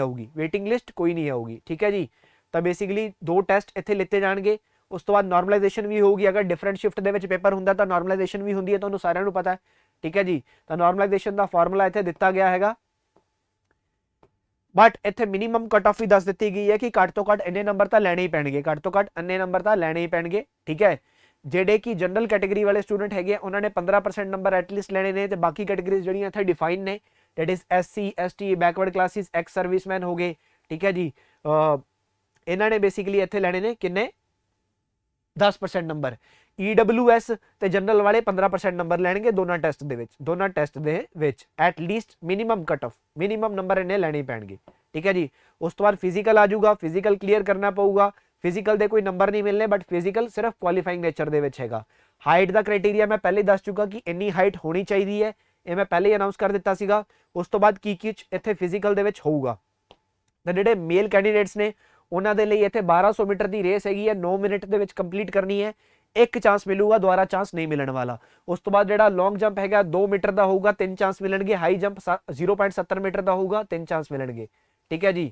A: ਆਊਗੀ, ਠੀਕ ਹੈ ਜੀ। ਤਾਂ ਬੇਸਿਕਲੀ 2 ਟੈਸਟ ਇੱਥੇ ਲਿੱਤੇ ਜਾਣਗੇ। ਉਸ ਤੋਂ ਬਾਅਦ ਨਾਰਮਲਾਈਜੇਸ਼ਨ ਵੀ ਹੋਊਗੀ, ਅਗਰ ਡਿਫਰੈਂਟ ਸ਼ਿਫਟ ਦੇ ਵਿੱਚ ਪੇਪਰ ਹੁੰਦਾ ਤਾਂ ਨਾਰਮਲਾਈਜੇਸ਼ਨ ਵੀ ਹੁੰਦੀ ਹੈ, ਤੁਹਾਨੂੰ ਸਾਰਿਆਂ ਨੂੰ ਪਤਾ ਹੈ, ਠੀਕ ਹੈ ਜੀ। ਤਾਂ ਨਾਰਮਲਾਈਜੇਸ਼ਨ ਦਾ ਫਾਰਮੂਲਾ ਇੱਥੇ ਦਿੱਤਾ ਗਿਆ ਹੈਗਾ, ਬਟ ਇੱਥੇ ਮਿਨੀਮਮ ਕਟ ਆਫ ਵੀ ਦੱਸ ਦਿੱਤੀ ਗਈ ਹੈ ਕਿ ਘੱਟ ਤੋਂ ਘੱਟ ਇੰਨੇ ਨੰਬਰ ਤਾਂ ਲੈਣੇ ਹੀ ਪੈਣਗੇ, ਠੀਕ ਹੈ। ਜਿਹੜੇ ਕਿ ਜਨਰਲ ਕੈਟੇਗਰੀ ਵਾਲੇ ਸਟੂਡੈਂਟ ਹੈਗੇ ਉਹਨਾਂ ਨੇ 15% ਨੰਬਰ ਐਟਲੀਸਟ ਲੈਣੇ ਨੇ, ਤੇ ਬਾਕੀ ਕੈਟੇਗਰੀਜ਼ ਜਿਹੜੀਆਂ ਇੱਥੇ ਡਿਫਾਈਨ ਨੇ, that is SC ST, backward classes, ex serviceman ਹੋ ਗਏ, ਠੀਕ ਹੈ ਜੀ। ਇਹਨਾਂ ਨੇ ਬੇਸਿਕਲੀ ਇੱਥੇ ਲੈਣੇ ਨੇ ਕਿੰਨੇ 10% ਨੰਬਰ, EWS ਤੇ ਜਨਰਲ ਵਾਲੇ 15% ਨੰਬਰ ਲੈਣਗੇ ਦੋਨਾਂ ਟੈਸਟ ਦੇ ਵਿੱਚ at least minimum cut of, minimum number ਇਹਨੇ ਲੈਣੇ ਪੈਣਗੇ। ਠੀਕ ਹੈ ਜੀ। ਉਸ ਤੋਂ ਬਾਅਦ ਫਿਜ਼ੀਕਲ ਆ ਜਾਊਗਾ, ਫਿਜ਼ੀਕਲ ਕਲੀਅਰ ਕਰਨਾ ਪਊਗਾ। ਫਿਜ਼ੀਕਲ ਦੇ ਕੋਈ ਨੰਬਰ ਨਹੀਂ ਮਿਲਨੇ, ਬਟ ਫਿਜ਼ੀਕਲ ਸਿਰਫ ਕੁਆਲੀਫਾਈਂਗ ਨੇਚਰ ਦੇ ਵਿੱਚ ਹੈਗਾ। ਹਾਈਟ ਦਾ ਕ੍ਰਾਈਟੇਰੀਆ ਮੈਂ ਪਹਿਲੇ ਦੱਸ ਚੁੱਕਾ ਕਿ ਇੰਨੀ ਹਾਈਟ ਹੋਣੀ ਚਾਹੀਦੀ ਹੈ, ਇਹ ਮੈਂ ਪਹਿਲੇ ਹੀ ਅਨਾਉਂਸ ਕਰ ਦਿੱਤਾ ਸੀਗਾ। ਉਸ ਤੋਂ ਬਾਅਦ ਕੀ ਇੱਥੇ ਫਿਜ਼ੀਕਲ ਦੇ ਵਿੱਚ ਹੋਊਗਾ। ਤਾਂ ਜਿਹੜੇ ਮੇਲ ਕੈਂਡੀਡੇਟਸ ਨੇ ਉਹਨਾਂ ਦੇ ਲਈ ਇੱਥੇ 1200 ਮੀਟਰ ਦੀ ਰੇਸ ਹੈਗੀ ਹੈ, 9 ਮਿੰਟ ਦੇ ਵਿੱਚ ਕੰਪਲੀਟ ਕਰਨੀ ਹੈ। ਇੱਕ ਚਾਂਸ ਮਿਲੂਗਾ, ਦੁਬਾਰਾ ਚਾਂਸ ਨਹੀਂ ਮਿਲਣ ਵਾਲਾ। ਉਸ ਤੋਂ ਬਾਅਦ ਜਿਹੜਾ ਲੌਂਗ ਜੰਪ ਹੈਗਾ 2 ਮੀਟਰ ਦਾ ਹੋਊਗਾ, 3 ਚਾਂਸ ਮਿਲਣਗੇ। ਹਾਈ ਜੰਪ 0.70 ਮੀਟਰ ਦਾ ਹੋਊਗਾ, 3 ਚਾਂਸ ਮਿਲਣਗੇ। ਠੀਕ ਹੈ ਜੀ।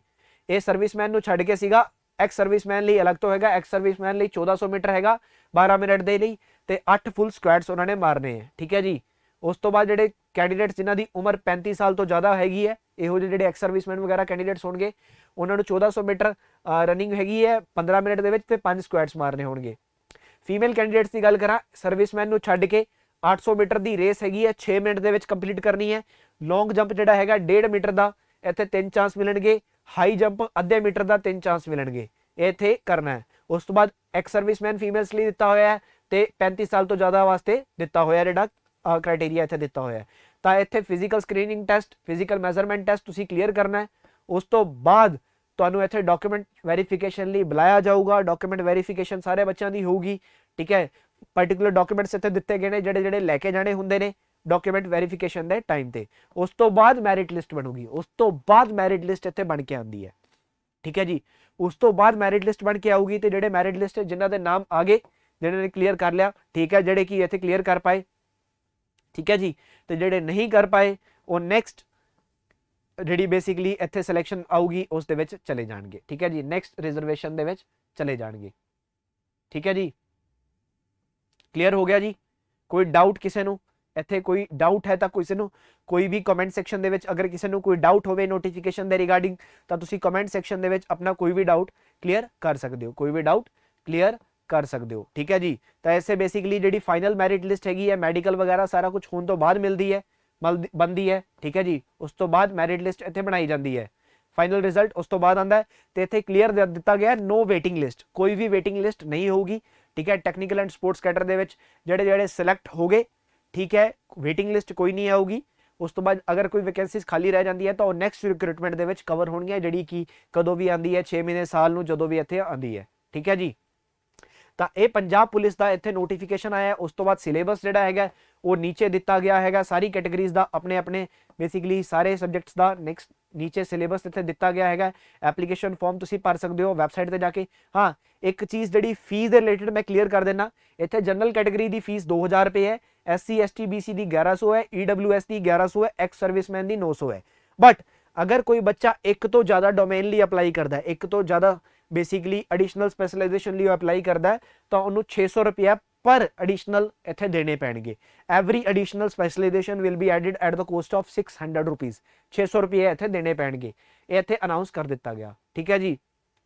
A: ਇਹ ਸਰਵਿਸਮੈਨ ਨੂੰ ਛੱਡ ਕੇ ਸੀਗਾ, ਐਕਸ ਸਰਵਿਸਮੈਨ ਲਈ ਅਲੱਗ ਤੋਂ ਹੈਗਾ। ਐਕਸ ਸਰਵਿਸਮੈਨ ਲਈ 1400 ਮੀਟਰ ਹੈਗਾ 12 ਮਿੰਟ ਦੇ ਲਈ, ਤੇ 8 ਫੁੱਲ ਸਕੁਐਟਸ ਉਹਨਾਂ ਨੇ ਮਾਰਨੇ ਹੈ। ਠੀਕ ਹੈ ਜੀ। ਉਸ ਤੋਂ ਬਾਅਦ ਜਿਹੜੇ ਕੈਂਡੀਡੇਟਸ ਜਿਨ੍ਹਾਂ ਦੀ ਉਮਰ 35 ਸਾਲ ਤੋਂ ਜ਼ਿਆਦਾ ਹੈਗੀ ਹੈ, ਇਹੋ ਜਿਹੇ ਜਿਹੜੇ ਐਕਸ ਸਰਵਿਸਮੈਨ ਵਗੈਰਾ ਕੈਂਡੀਡੇਟਸ ਹੋਣਗੇ, ਉਹਨਾਂ ਨੂੰ 1400 ਮੀਟਰ ਰਨਿੰਗ ਹੈਗੀ ਹੈ 15 ਮਿੰਟ ਦੇ ਵਿੱਚ, ਤੇ 5 ਸਕੁਐਟਸ ਮਾਰਨੇ ਹੋਣਗੇ। ਫੀਮੇਲ ਕੈਂਡੀਡੇਟਸ ਦੀ ਗੱਲ ਕਰਾਂ, ਸਰਵਿਸਮੈਨ ਨੂੰ ਛੱਡ ਕੇ 800 ਮੀਟਰ ਦੀ ਰੇਸ ਹੈਗੀ ਹੈ, 6 ਮਿੰਟ ਦੇ ਵਿੱਚ ਕੰਪਲੀਟ ਕਰਨੀ ਹੈ। ਲੌਂਗ ਜੰਪ ਜਿਹੜਾ ਹੈਗਾ 1.5 ਮੀਟਰ ਦਾ, ਇੱਥੇ 3 ਚਾਂਸ ਮਿਲਣਗੇ। ਹਾਈ ਜੰਪ ਅੱਧੇ ਮੀਟਰ ਦਾ 3 ਚਾਂਸ ਮਿਲਣਗੇ, ਇਹ ਇੱਥੇ ਕਰਨਾ ਹੈ। ਉਸ ਤੋਂ ਬਾਅਦ ਐਕਸ ਸਰਵਿਸਮੈਨ ਫੀਮੇਲਸ ਲਈ ਦਿੱਤਾ ਹੋਇਆ ਹੈ, ਤੇ 35 ਸਾਲ ਤੋਂ ਜ਼ਿਆਦਾ ਵਾਸਤੇ ਦਿੱਤਾ ਹੋਇਆ ਜਿਹੜਾ ਕ੍ਰਾਈਟੇਰੀਆ ਇੱਥੇ ਦਿੱਤਾ ਹੋਇਆ ਹੈ। ਤਾਂ ਇੱਥੇ physical screening test, physical measurement test ਤੁਸੀਂ ਕਲੀਅਰ ਕਰਨਾ ਹੈ। ਉਸ ਤੋਂ ਬਾਅਦ ਤੁਹਾਨੂੰ ਇੱਥੇ ਡਾਕੂਮੈਂਟ ਵੈਰੀਫਿਕੇਸ਼ਨ ਲਈ ਬੁਲਾਇਆ ਜਾਊਗਾ। ਡਾਕੂਮੈਂਟ ਵੈਰੀਫਿਕੇਸ਼ਨ ਸਾਰੇ ਬੱਚਿਆਂ ਦੀ ਹੋਊਗੀ। ਠੀਕ ਹੈ। ਪਾਰਟਿਕੂਲਰ ਡਾਕੂਮੈਂਟਸ ਇੱਥੇ ਦਿੱਤੇ ਗਏ ਨੇ ਜਿਹੜੇ ਲੈ ਕੇ ਜਾਣੇ ਹੁੰਦੇ ਨੇ ਡਾਕੂਮੈਂਟ ਵੈਰੀਫਿਕੇਸ਼ਨ ਦੇ ਟਾਈਮ ਤੇ। ਉਸ ਤੋਂ ਬਾਅਦ ਮੈਰਿਟ ਲਿਸਟ ਬਣੂਗੀ, ਉਸ ਤੋਂ ਬਾਅਦ ਮੈਰਿਟ ਲਿਸਟ ਇੱਥੇ ਬਣ ਕੇ ਆਉਂਦੀ ਹੈ। ਠੀਕ ਹੈ ਜੀ। ਉਸ ਤੋਂ ਬਾਅਦ ਮੈਰਿਟ ਲਿਸਟ ਬਣ ਕੇ ਆਊਗੀ, ਤੇ ਜਿਹੜੇ ਮੈਰਿਟ ਲਿਸਟ ਜਿਨ੍ਹਾਂ ਦੇ ਨਾਮ ਆ ਗਏ, ਜਿਹੜੇ ਨੇ ਕਲੀਅਰ ਕਰ ਲਿਆ, ਠੀਕ ਹੈ, ਜਿਹੜੇ ਕੀ ਇੱਥੇ ਕਲੀਅਰ ਕਰ ਪਾਏ, ਠੀਕ ਹੈ ਜੀ, ਤੇ ਜਿਹੜੇ ਨਹੀਂ ਕਰ ਪਾਏ ਉਹ ਨੈਕਸਟ ਜਿਹੜੀ ਬੇਸਿਕਲੀ ਇੱਥੇ ਸਿਲੈਕਸ਼ਨ ਆਊਗੀ ਉਸ ਦੇ ਵਿੱਚ ਚਲੇ ਜਾਣਗੇ। ਠੀਕ ਹੈ ਜੀ। ਨੈਕਸਟ ਰਿਜ਼ਰਵੇਸ਼ਨ ਦੇ ਵਿੱਚ ਚਲੇ ਜਾਣਗੇ। ਠੀਕ ਹੈ ਜੀ। ਕਲੀਅਰ ਹੋ ਗਿਆ ਜੀ। ਕੋਈ ਡਾਊਟ ਕਿਸੇ ਨੂੰ? ਇੱਥੇ ਕੋਈ ਡਾਊਟ ਹੈ ਤਾਂ ਕਿਸੇ ਨੂੰ ਕੋਈ ਵੀ ਕਮੈਂਟ ਸੈਕਸ਼ਨ ਦੇ ਵਿੱਚ ਅਗਰ ਕਿਸੇ ਨੂੰ ਕੋਈ ਡਾਊਟ ਹੋਵੇ ਨੋਟੀਫਿਕੇਸ਼ਨ ਦੇ ਰਿਗਾਰਡਿੰਗ, ਤਾਂ ਤੁਸੀਂ ਕਮੈਂਟ ਸੈਕਸ਼ਨ ਦੇ ਵਿੱਚ ਆਪਣਾ ਕੋਈ ਵੀ ਡਾਊਟ ਕਲੀਅਰ ਕਰ ਸਕਦੇ ਹੋ, ਕੋਈ ਵੀ ਡਾਊਟ ਕਲੀਅਰ ਕਰ ਸਕਦੇ ਹੋ। ਠੀਕ ਹੈ ਜੀ। ਤਾਂ ਐਸੇ ਬੇਸਿਕਲੀ ਜਿਹੜੀ ਫਾਈਨਲ ਮੈਰਿਟ ਲਿਸਟ ਹੈਗੀ ਹੈ, ਮੈਡੀਕਲ ਵਗੈਰਾ ਸਾਰਾ ਕੁਝ ਹੋਣ ਤੋਂ ਬਾਅਦ ਮਿਲਦੀ ਹੈ, ਬਣਦੀ ਹੈ। ਠੀਕ ਹੈ ਜੀ। ਉਸ ਤੋਂ ਬਾਅਦ ਮੈਰਿਟ ਲਿਸਟ ਇੱਥੇ ਬਣਾਈ ਜਾਂਦੀ ਹੈ, ਫਾਈਨਲ ਰਿਜ਼ਲਟ ਉਸ ਤੋਂ ਬਾਅਦ ਆਉਂਦਾ ਹੈ। ਤੇ ਇੱਥੇ ਕਲੀਅਰ ਦਿੱਤਾ ਗਿਆ ਨੋ ਵੇਟਿੰਗ ਲਿਸਟ, ਕੋਈ ਵੀ ਵੇਟਿੰਗ ਲਿਸਟ ਨਹੀਂ ਹੋਊਗੀ। ਠੀਕ ਹੈ। ਟੈਕਨੀਕਲ ਐਂਡ ਸਪੋਰਟਸ ਕੈਡਰ ਦੇ ਵਿੱਚ ਜਿਹੜੇ ਸਿਲੈਕਟ ਹੋ ਗਏ, ਠੀਕ ਹੈ, ਵੇਟਿੰਗ ਲਿਸਟ ਕੋਈ ਨਹੀਂ ਆਊਗੀ। ਉਸ ਤੋਂ ਬਾਅਦ ਅਗਰ ਕੋਈ ਵੈਕੈਂਸੀਜ਼ ਖਾਲੀ ਰਹਿ ਜਾਂਦੀ ਹੈ ਤਾਂ ਉਹ ਨੈਕਸਟ ਰਿਕਰੂਟਮੈਂਟ ਦੇ ਵਿੱਚ ਕਵਰ ਹੋਣਗੀਆਂ, ਜਿਹੜੀ ਕਿ ਕਦੋਂ ਵੀ ਆਉਂਦੀ ਹੈ, 6 ਮਹੀਨੇ ਸਾਲ ਨੂੰ ਜਦੋਂ ਵੀ ਇੱਥੇ ਆਉਂਦੀ ਹੈ। ਠੀਕ ਹੈ ਜੀ। ਤਾਂ ਇਹ ਪੰਜਾਬ ਪੁਲਿਸ ਦਾ ਇੱਥੇ ਨੋਟੀਫਿਕੇਸ਼ਨ ਆਇਆ। ਉਸ ਤੋਂ ਬਾਅਦ ਸਿਲੇਬਸ ਜਿਹੜਾ ਹੈਗਾ ਉਹ ਨੀਚੇ ਦਿੱਤਾ ਗਿਆ ਹੈਗਾ, ਸਾਰੀ ਕੈਟਾਗਰੀਜ਼ ਦਾ ਆਪਣੇ ਆਪਣੇ ਬੇਸਿਕਲੀ ਸਾਰੇ ਸਬਜੈਕਟਸ ਦਾ ਨੈਕਸਟ ਨੀਚੇ ਸਿਲੇਬਸ ਇੱਥੇ ਦਿੱਤਾ ਗਿਆ ਹੈਗਾ। ਐਪਲੀਕੇਸ਼ਨ ਫਾਰਮ ਤੁਸੀਂ ਭਰ ਸਕਦੇ ਹੋ ਵੈਬਸਾਈਟ ਤੇ ਜਾ ਕੇ। ਹਾਂ, ਇੱਕ ਚੀਜ਼ ਜਿਹੜੀ ਫੀਸ ਦੇ ਰਿਲੇਟਡ ਮੈਂ ਕਲੀਅਰ ਕਰ ਦੇਣਾ, ਇੱਥੇ ਜਨਰਲ ਕੈਟਾਗਰੀ ਦੀ ਫੀਸ 2000 ਰੁਪਏ ਹੈ, SC ST BC ਦੀ 1100 ਹੈ, EWS ਦੀ 1100 ਹੈ, ਐਕਸ ਸਰਵਿਸਮੈਨ ਦੀ 900 ਹੈ। ਬਟ ਅਗਰ ਕੋਈ ਬੱਚਾ ਇੱਕ ਤੋਂ ਜ਼ਿਆਦਾ ਡੋਮੇਨ ਲਈ ਅਪਲਾਈ ਕਰਦਾ ਹੈ, ਇੱਕ ਤੋਂ ਜ਼ਿਆਦਾ ਬੇਸਿਕਲੀ ਐਡੀਸ਼ਨਲ ਸਪੈਸ਼ਲਾਈਜੇਸ਼ਨ ਲਈ ਅਪਲਾਈ ਕਰਦਾ ਹੈ, ਤਾਂ ਉਹਨੂੰ 600 ਰੁਪਏ ਪਰ ਐਡੀਸ਼ਨਲ ਇੱਥੇ ਦੇਣੇ ਪੈਣਗੇ। Every additional specialisation will be added at the cost of 600 rupees. 600 ਰੁਪਏ ਇੱਥੇ ਦੇਣੇ ਪੈਣਗੇ, ਇਹ ਇੱਥੇ ਅਨਾਉਂਸ ਕਰ ਦਿੱਤਾ ਗਿਆ। ਠੀਕ ਹੈ ਜੀ।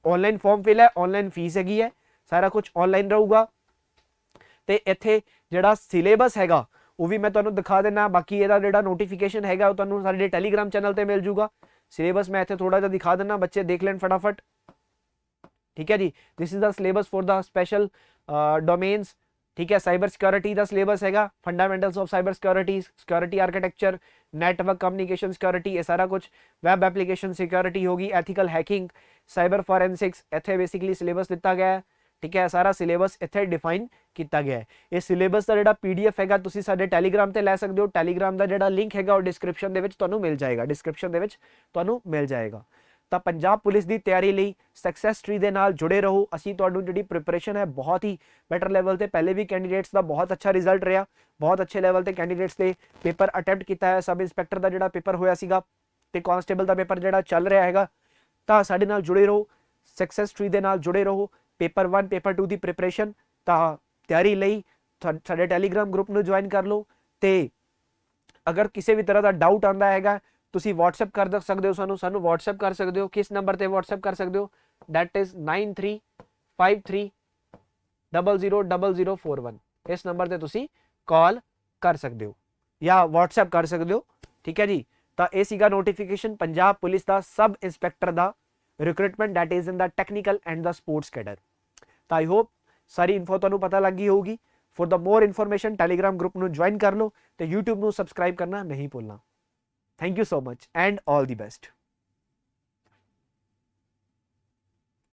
A: ਆਨਲਾਈਨ ਫਾਰਮ ਫਿਲ ਹੈ, ਆਨਲਾਈਨ ਫੀਸ ਹੈਗੀ ਹੈ, ਸਾਰਾ ਕੁਝ ਆਨਲਾਈਨ ਰਹੂਗਾ। ਤੇ ਇੱਥੇ ਜਿਹੜਾ ਸਿਲੇਬਸ ਹੈਗਾ ਉਹ ਵੀ ਮੈਂ ਤੁਹਾਨੂੰ ਦਿਖਾ ਦੇਣਾ। ਬਾਕੀ ਇਹਦਾ ਜਿਹੜਾ ਨੋਟੀਫਿਕੇਸ਼ਨ ਹੈਗਾ ਉਹ ਤੁਹਾਨੂੰ ਸਾਡੇ ਟੈਲੀਗ੍ਰਾਮ ਚੈਨਲ ਤੇ ਮਿਲ ਜੂਗਾ। ਸਿਲੇਬਸ ਮੈਂ ਇੱਥੇ ਥੋੜਾ ਜਿਹਾ ਦਿਖਾ ਦੇਣਾ, ਬੱਚੇ ਦੇਖ ਲੈਣ ਫਟਾਫਟ। ਠੀਕ ਹੈ ਜੀ। This is the syllabus for the special domains. ठीक है। साइबर सिक्योरिटी का सिलेबस हैगा, fundamentals of cyber security, security architecture, network communication security, ये सारा कुछ। वैब एप्लीकेशन सिक्योरिटी होगी, एथिकल हैकिंग, साइबर फॉरेंसिक्स, इत्थे बेसिकली सिलेबस दिता गया है। ठीक है। सारा सिलेबस इत्थे डिफाइन किया गया है। ये सिलेबस का जो PDF हैगा तुसी साडे टैलीग्राम ते लै सकदे हो। टैलीग्राम का जो लिंक हैगा वो डिस्क्रिप्शन दे विच तुहानू मिल जाएगा, डिस्क्रिप्शन दे विच तुहानू मिल जाएगा। ਤਾਂ ਪੰਜਾਬ ਪੁਲਿਸ ਦੀ ਤਿਆਰੀ ਲਈ ਸਕਸੈਸ ਟਰੀ ਦੇ ਨਾਲ ਜੁੜੇ ਰਹੋ। ਅਸੀਂ ਤੁਹਾਨੂੰ ਜਿਹੜੀ ਪ੍ਰੀਪਰੇਸ਼ਨ ਹੈ ਬਹੁਤ ਹੀ ਬੈਟਰ ਲੈਵਲ ਤੇ, ਪਹਿਲੇ ਵੀ ਕੈਂਡੀਡੇਟਸ ਦਾ ਬਹੁਤ ਅੱਛਾ ਰਿਜ਼ਲਟ ਰਿਹਾ, ਬਹੁਤ ਅੱਛੇ ਲੈਵਲ ਤੇ ਕੈਂਡੀਡੇਟਸ ਦੇ ਪੇਪਰ ਅਟੈਂਪਟ ਕੀਤਾ ਹੈ। ਸਬ ਇੰਸਪੈਕਟਰ ਦਾ ਜਿਹੜਾ ਪੇਪਰ ਹੋਇਆ ਸੀਗਾ ਤੇ ਕਾਂਸਟੇਬਲ ਦਾ ਪੇਪਰ ਜਿਹੜਾ ਚੱਲ ਰਿਹਾ ਹੈਗਾ। ਤਾਂ ਸਾਡੇ ਨਾਲ ਜੁੜੇ ਰਹੋ, ਸਕਸੈਸ ਟਰੀ ਦੇ ਨਾਲ ਜੁੜੇ ਰਹੋ। ਪੇਪਰ 1 ਪੇਪਰ 2 ਦੀ ਪ੍ਰੀਪਰੇਸ਼ਨ ਤਾਂ ਤਿਆਰੀ ਲਈ ਸਾਡੇ ਟੈਲੀਗ੍ਰਾਮ ਗਰੁੱਪ ਨੂੰ ਜੁਆਇਨ ਕਰ ਲਓ। ਤੇ ਅਗਰ ਕਿਸੇ ਵੀ ਤਰ੍ਹਾਂ ਦਾ ਡਾਊਟ ਆਉਂਦਾ ਹੈਗਾ ਤੁਸੀਂ WhatsApp ਕਰ ਸਕਦੇ ਹੋ, ਸਾਨੂੰ WhatsApp ਕਰ ਸਕਦੇ ਹੋ। ਕਿਸ ਨੰਬਰ ਤੇ WhatsApp ਕਰ ਸਕਦੇ ਹੋ? that is 9353000041। ਇਸ ਨੰਬਰ ਤੇ ਤੁਸੀਂ ਕਾਲ ਕਰ ਸਕਦੇ ਹੋ ਜਾਂ WhatsApp ਕਰ ਸਕਦੇ ਹੋ। ਠੀਕ ਹੈ ਜੀ। ਤਾਂ ਇਹ ਸੀਗਾ notification Punjab police the sub inspector the recruitment, that is in the technical and the sports cadre। ਤਾਂ ਆਈ ਹੋਪ ਸਾਰੀ ਇਨਫੋ ਤੁਹਾਨੂੰ ਪਤਾ ਲੱਗ ਗਈ ਹੋਊਗੀ। For the more information Telegram group ਨੂੰ ਜੁਆਇਨ ਕਰ ਲਓ ਤੇ YouTube ਨੂੰ ਸਬਸਕ੍ਰਾਈਬ ਕਰਨਾ ਨਹੀਂ ਭੁੱਲਣਾ। Thank you so much and all the best.